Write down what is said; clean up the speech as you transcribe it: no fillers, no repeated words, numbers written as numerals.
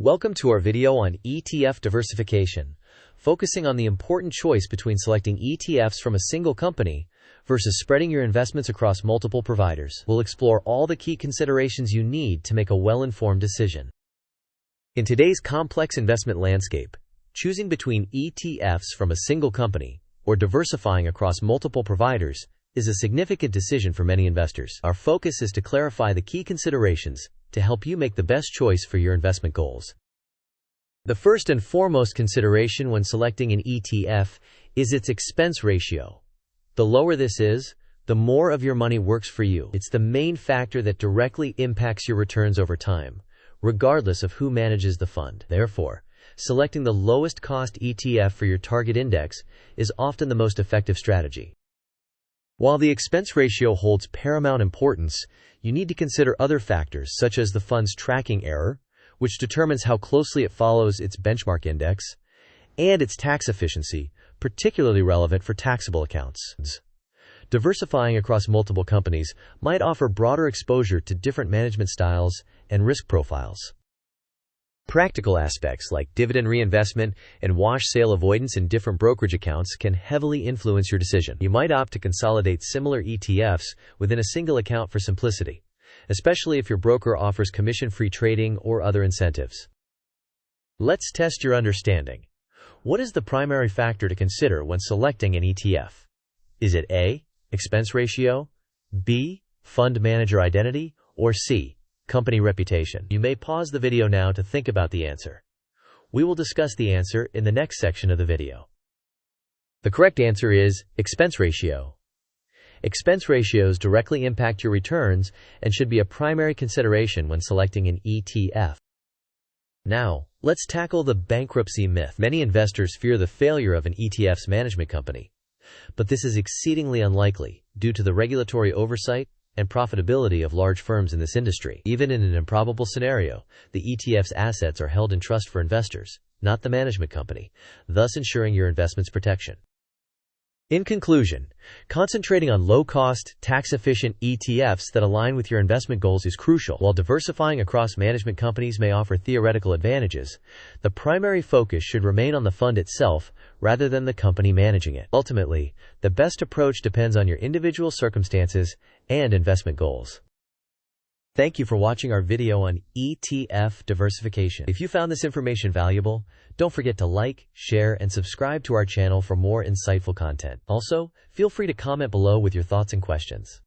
Welcome to our video on ETF diversification, focusing on the important choice between selecting ETFs from a single company versus spreading your investments across multiple providers. We'll explore all the key considerations you need to make a well-informed decision. In today's complex investment landscape, choosing between ETFs from a single company or diversifying across multiple providers is a significant decision for many investors. Our focus is to clarify the key considerations to help you make the best choice for your investment goals. The first and foremost consideration when selecting an ETF is its expense ratio. The lower this is, the more of your money works for you. It's the main factor that directly impacts your returns over time, regardless of who manages the fund. Therefore, selecting the lowest cost ETF for your target index is often the most effective strategy. While the expense ratio holds paramount importance, you need to consider other factors such as the fund's tracking error, which determines how closely it follows its benchmark index, and its tax efficiency, particularly relevant for taxable accounts. Diversifying across multiple companies might offer broader exposure to different management styles and risk profiles. Practical aspects like dividend reinvestment and wash sale avoidance in different brokerage accounts can heavily influence your decision. You might opt to consolidate similar ETFs within a single account for simplicity, especially if your broker offers commission-free trading or other incentives. Let's test your understanding. What is the primary factor to consider when selecting an ETF? Is it A, expense ratio, B, fund manager identity, or C, company reputation? You may pause the video now to think about the answer. We will discuss the answer in the next section of the video. The correct answer is expense ratio. Expense ratios directly impact your returns and should be a primary consideration when selecting an ETF. Now, let's tackle the bankruptcy myth. Many investors fear the failure of an ETF's management company, but this is exceedingly unlikely due to the regulatory oversight and profitability of large firms in this industry. Even in an improbable scenario, the ETF's assets are held in trust for investors, not the management company, thus ensuring your investment's protection. In conclusion, concentrating on low-cost, tax-efficient ETFs that align with your investment goals is crucial. While diversifying across management companies may offer theoretical advantages, the primary focus should remain on the fund itself rather than the company managing it. Ultimately, the best approach depends on your individual circumstances and investment goals. Thank you for watching our video on ETF diversification. If you found this information valuable, don't forget to like, share, and subscribe to our channel for more insightful content. Also, feel free to comment below with your thoughts and questions.